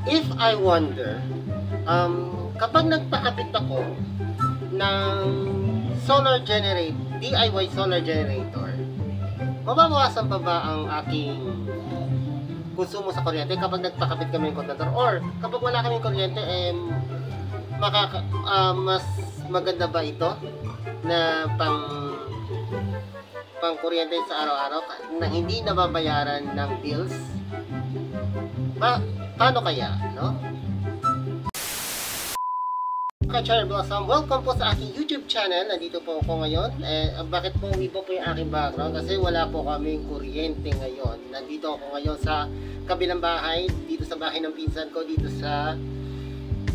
If I wonder, kapag nagpakabit ako ng DIY solar generator, mababawasan pa ba ang aking konsumo sa kuryente kapag nagpakabit kami ng kontador? Or kapag wala kaming kuryente, mas maganda ba ito na pang kuryente sa araw-araw na hindi nababayaran ng bills? Paano kaya, no? Ka-Cherry Blossom, welcome po sa aking YouTube channel. Nandito po ako ngayon. Bakit po iba po yung aking background? Kasi wala po kaming kuryente ngayon. Nandito ako ngayon sa kabilang bahay, dito sa bahay ng pinsan ko, dito sa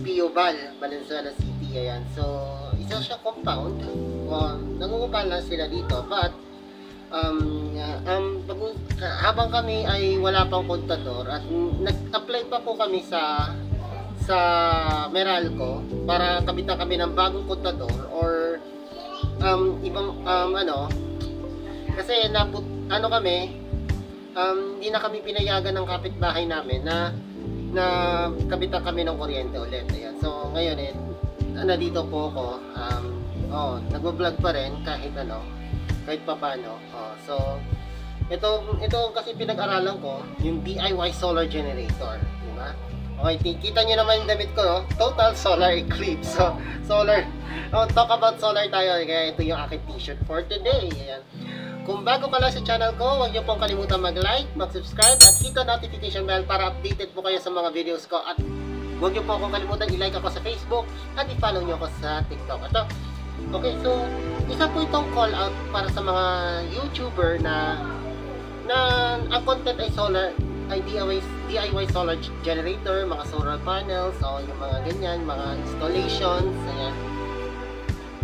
Piobal, Valenzuela City. Ayan. So, isa siya compound. Nangungupal lang sila dito. But, habang kami ay wala pang kontador at nag-apply pa po kami sa Meralco para kabitan kami ng bagong kontador or ibang kasi hindi na kami pinayagan ng kapitbahay namin na kabitan kami ng kuryente ulit. Ayan. So ngayon nandito po ako, nagvo-vlog pa rin kahit papaano. So ito kasi pinag-aralan ko yung DIY solar generator, di ba? Okay, kita nyo naman yung damit ko, no? Total solar eclipse. So, solar. Talk about solar tayo. Kaya ito yung aking t-shirt for today. Ayan. Kung bago ka lang sa channel ko, huwag nyo pong kalimutan mag-like, mag-subscribe, at hit the notification bell para updated po kayo sa mga videos ko. At huwag nyo po akong kalimutan i-like ako sa Facebook at i-follow nyo ako sa TikTok. Okay, so, isa po itong call out para sa mga YouTuber na ang content ay DIY solar generator, mga solar panels, o yung mga ganyan, mga installations, ayan.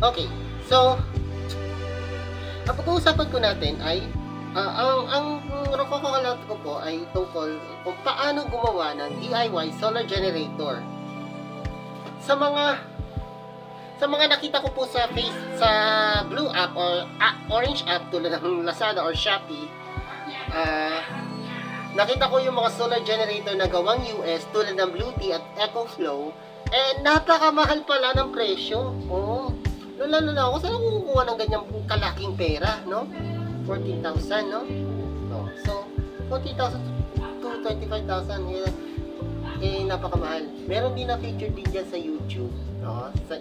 Okay, so ang pag-uusapan ko natin ay ang call ko po ay tungkol kung paano gumawa ng DIY solar generator. Sa mga nakita ko po sa Blue app or Orange app tulad ng Lazada or Shopee, nakita ko yung mga solar generator na gawang US tulad ng Bluetee at EcoFlow, napakamahal pala ng presyo. Lalo ako, saan ako kukuha ng ganyang kalaking pera, no? 14,000, no? So, 40,000 to 25,000, napakamahal. Meron din na feature din dyan sa YouTube, no? Sa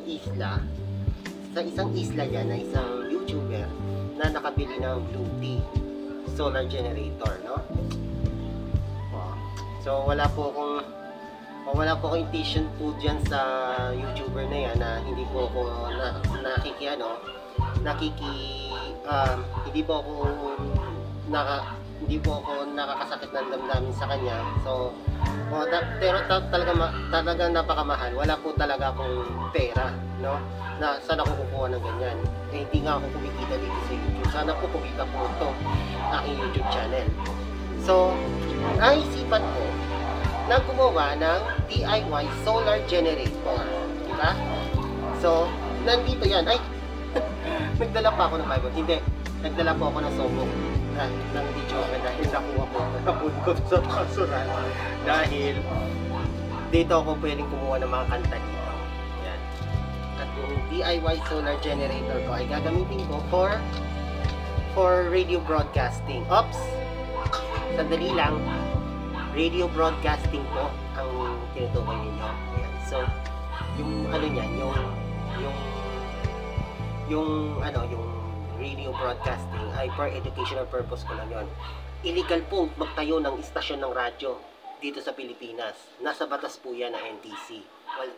isang isla yan na isang YouTuber na nakabili ng Bluetee solar generator, no? So wala po akong intention po diyan sa YouTuber na yan na hindi po ako hindi po ako nakakasakit ng damdamin sa kanya. So pero talaga napakamahal. Wala po talaga akong pera, no? Na saan ako kukuha ng ganyan. Hindi nga ako kumikita dito sa YouTube. Sana po kumita po ito aking YouTube channel. So, naisipan ko na gumawa ng DIY solar generator. Diba? So, nandito yan. Nagdala pa ako ng Bible. Hindi. Nagdala po ako ng sobok ng video dahil nakuha ko. Napun ko sa pasuran. Dahil dito ako pwedeng kumuha ng mga kanta dito. Yan. At yung DIY solar generator ko ay gagamitin ko for radio broadcasting. Sandali lang, radio broadcasting po ang tinutukoy ninyo. Ayan. So, yung radio broadcasting ay for educational purpose ko lang yun. Illegal po magtayo ng istasyon ng radyo dito sa Pilipinas. Nasa batas po yan ng NTC.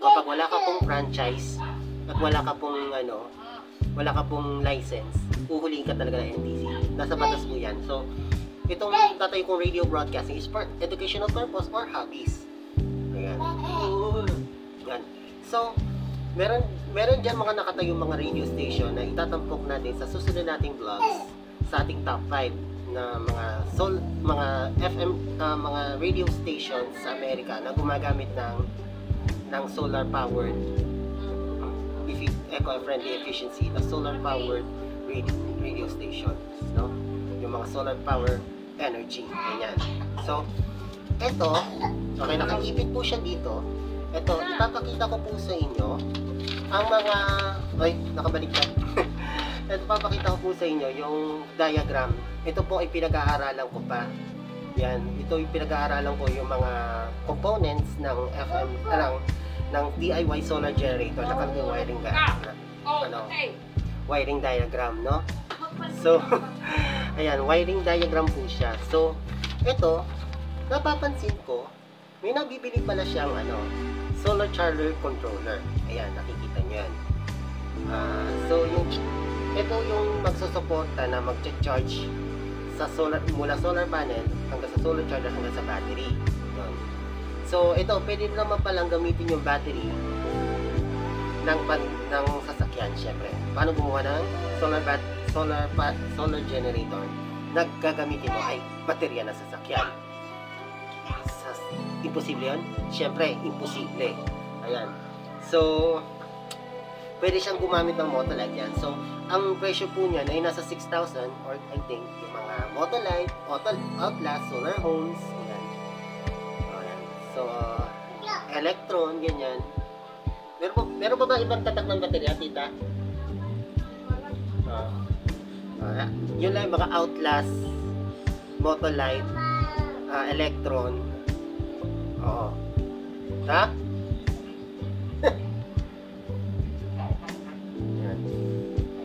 Kapag wala ka pong franchise at wala ka pong license, uhulihin ka talaga ng NTC. Nasa batas po yan. So, itong tatayo kong radio broadcasting is for educational purpose or hobbies. Ayan. Yan. So, meron dyan mga nakatayong mga radio station na itatampok natin sa susunod nating vlogs sa ating top 5 na mga FM, mga radio stations sa Amerika na gumagamit ng solar powered eco-friendly efficiency, na solar powered radio stations, no? Yung mga solar power energy, ganyan. So, ito, okay, nakakipit po siya dito. Ito, ipapakita ko po sa inyo ang mga, ay, nakabalik na. Ito, ipapakita ko po sa inyo yung diagram. Ito po ay pinag-aaralan ko pa. Yan, ito yung pinag-aaralan ko yung mga components ng ng DIY solar generator na wiring wiring diagram, no? So, ayan, wiring diagram po siya. So, ito, napapansin ko, may nabibili pala siyang solar charger controller. Ayan, nakikita nyo yan. So, ito yung magsusuporta na mag-charge sa mula solar panel hanggang sa solar charger hanggang sa battery. Yun. So, ito, pwede naman palang gamitin yung battery ng sasakyan, syempre. Paano gumawa ng solar generator? Naggagamitin mo ay baterya ng sasakyan. Imposible yun? Syempre, imposible. Ayan. So, pwede siyang gumamit ng Motolight yan. So, ang presyo po niyan ay nasa 6,000 or I think yung mga Motolight, Outlast, Solar Homes, ayan. Ayan. So, Electron, ganyan. Meron pa ba ibang tatak ng baterya, tita? Yun lang mga Outlast, Motolight, Electron. Oo. Ha? Yan.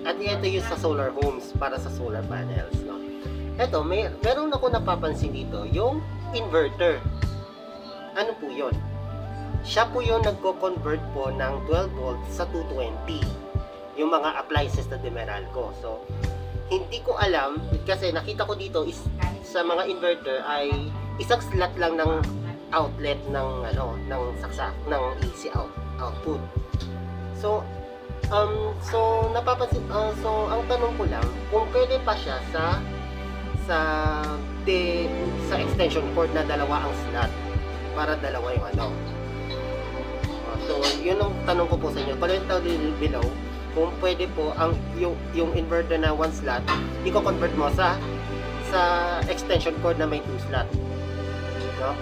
At ito yung sa solar homes para sa solar panels, no? Ito, meron ako napapansin dito, yung inverter. Ano po yun? Siya po yung nagko-convert po ng 12 volts sa 220. Yung mga appliances na dimeral ko. So, hindi ko alam, kasi nakita ko dito is sa mga inverter ay isang slot lang ng outlet ng saksak ng AC output. So napapansin, so ang tanong ko lang kung pwede pa siya sa extension cord na dalawa ang slot para dalawa yung so yun ang tanong ko po sa inyo. Comment down below kung pwede po yung inverter na one slot i-convert mo sa extension cord na may 2 slot, no?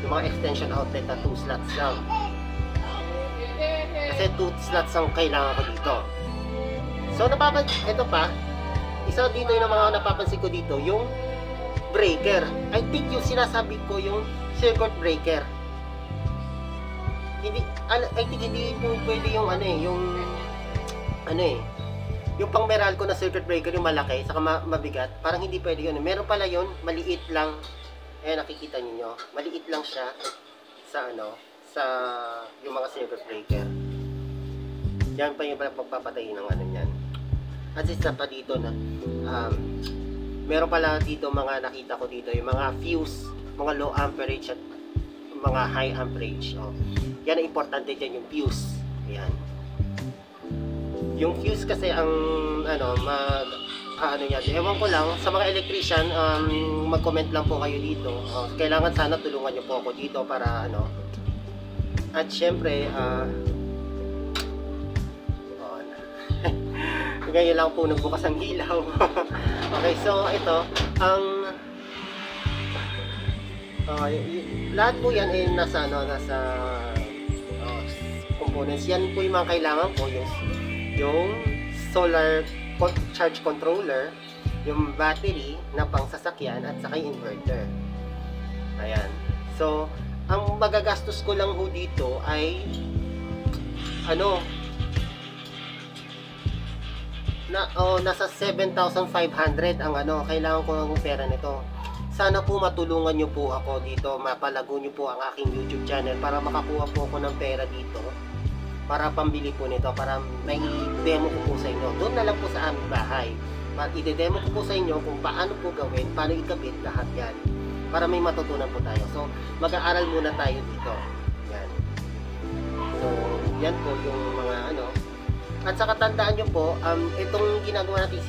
Yung mga extension outlet na 2 slots lang. Kasi 2 slots ang kailangan ko dito. So, ito pa, isa dito yung mga napapansin ko dito, yung breaker. I think yung sinasabi ko yung circuit breaker. I think hindi po pwede yung yung pang Meralco na circuit breaker, yung malaki, saka mabigat, parang hindi pwede yun. Meron pala yun, maliit lang. Ayan, nakikita niyo, maliit lang siya sa yung mga circuit breaker. Yan pa yung pagpapatay ng yan. At isa pa dito na meron pala dito mga nakita ko dito yung mga fuse, mga low amperage at mga high amperage. Yan ang importante dyan, yung fuse. Ayan. Yung fuse kasi ang yan. Ewan ko lang, sa mga electrician, mag-comment lang po kayo dito. Kailangan sana tulungan nyo po ako dito para at syempre, ngayon lang po nagbukas ang ilaw. Okay, so ito, lahat po yan ay nasa components. Yan po yung mga kailangan po, yung solar charge controller, yung battery na pang sasakyan at saka yung inverter. Ayan. So, ang magagastos ko lang ho dito ay nasa 7,500 ang kailangan ko ng pera nito. Sana po matulungan nyo po ako dito, mapalago nyo po ang aking YouTube channel para makakuha po ako ng pera dito para pambili po nito, para may demo ko po sa inyo. Doon na lang po sa aming bahay. I-demo ko po sa inyo kung paano po gawin, paano ikabit lahat yan. Para may matutunan po tayo. So, mag-aaral muna tayo dito. Yan. So, yan po yung mga At saka tandaan nyo po, itong ginagawa natin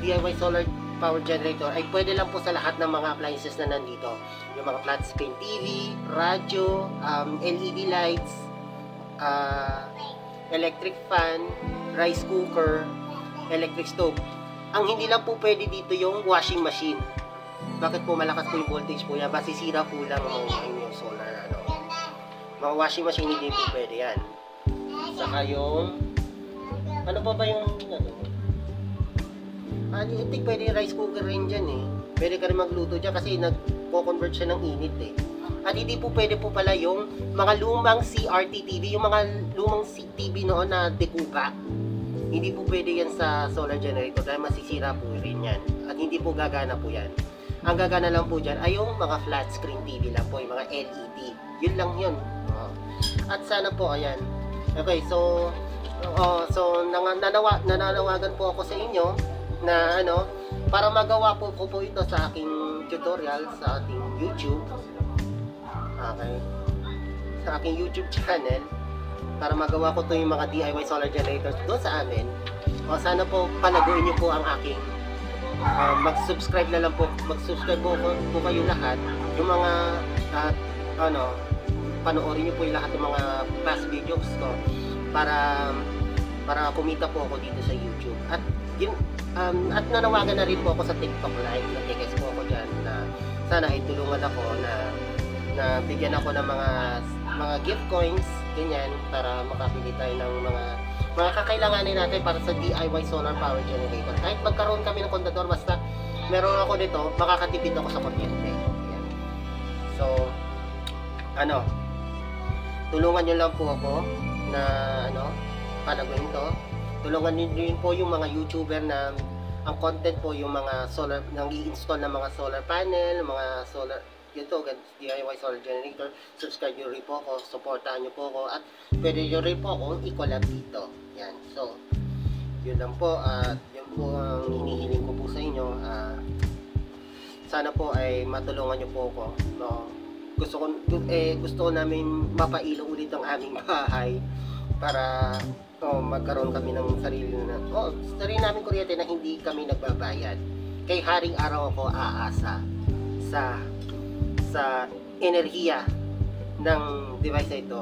DIY solar power generator ay pwede lang po sa lahat ng mga appliances na nandito. Yung mga flat screen TV, radyo, LED lights, electric fan, rice cooker, electric stove. Ang hindi lang po pwede dito yung washing machine. bakit po malakas po yung voltage po yan? Masisira po lang ang inyong solar, ano. Mga washing machine, hindi po pwede yan. Saka yung, ano pa ba yung, ano, hindi pwede yung rice cooker rin dyan eh. Pwede ka rin magluto dyan kasi nagko-convert siya ng init eh. At hindi po pwede po pala yung mga lumang CRT TV, yung mga lumang TV noon na dekuba. Hindi po pwede yan sa solar generator dahil masisira po rin yan. At hindi po gagana po yan. Ang gagana lang po dyan ay yung mga flat screen TV lang po, yung mga LED. Yun lang yun. At sana po, ayan. Okay, so nananawagan po ako sa inyo na ano, para magawa po ko po ito sa aking tutorial sa ating YouTube. Okay. Sa aking YouTube channel, para magawa ko to yung mga DIY solar generators doon sa amin. O sana po palaguin niyo po ang aking mag-subscribe na lang po. Mag-subscribe po kayo lahat. Yung mga panoorin niyo po yung lahat ng mga past videos ko para kumita po ako dito sa YouTube. At yun, at nanawagan na rin po ako sa TikTok live. Nag-text po ako diyan na sana ay tulungan ako na bigyan ako ng mga gift coins ganyan para makabili tayo ng mga kakailanganin natin para sa DIY solar power generator. Kahit magkaroon kami ng kontador, basta meron ako nito, makakatipid ako sa kuryente. Ayan. So, tulungan nyo lang po ako na palaguin to. Tulungan nyo din po yung mga YouTuber na ang content po yung mga solar, nang i-install ng mga solar panel, mga solar DIY solar generator. Subscribe nyo rin po ako, supportahan nyo po ako, at pwede nyo rin po ako i-collab dito. Yan, so yun lang po, at yun po ang hinihiling ko po sa inyo. Sana po ay matulungan nyo po ako, no? Gusto ko namin mapailaw ulit ang aming bahay para magkaroon kami ng sarili namin kuryente na hindi kami nagbabayad. Kay haring araw ako aasa sa enerhiya ng device na ito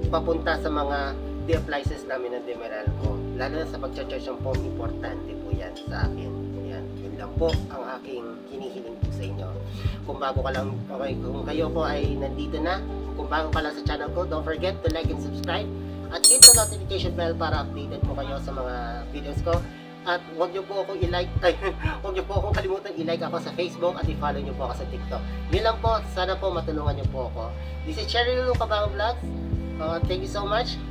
papunta sa mga appliances namin ng Demeralco, lalo na sa pag-charge ng phone. Importante po yan sa akin. Yan, yun lang po ang aking hinihiling po sa inyo. Kung bago ka lang, okay, kung kayo po ay nandito na, kung bago ka lang sa channel ko, don't forget to like and subscribe at hit the notification bell para updated po kayo sa mga videos ko. At huwag niyo po akong huwag niyo po akong kalimutan i-like ako sa Facebook at i-follow niyo po ako sa TikTok. Yun lang po, sana po matulungan niyo po ako. This is Cherry Lulu Kabango Vlogs. Thank you so much.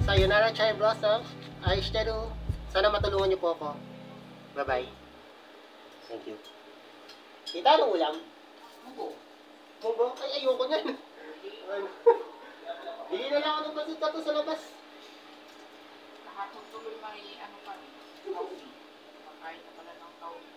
Sayonara Cherry Blossoms. Aishiteru. Sana matulungan niyo po ako. Bye-bye. Thank you. Kita anong ulam? Munggo? Ay, ayoko niyan. Bili na lang ako ng pasit ka to sa labas. Kahapon tuloy may ano pa rin, kauli. Makain na pala ng kauli.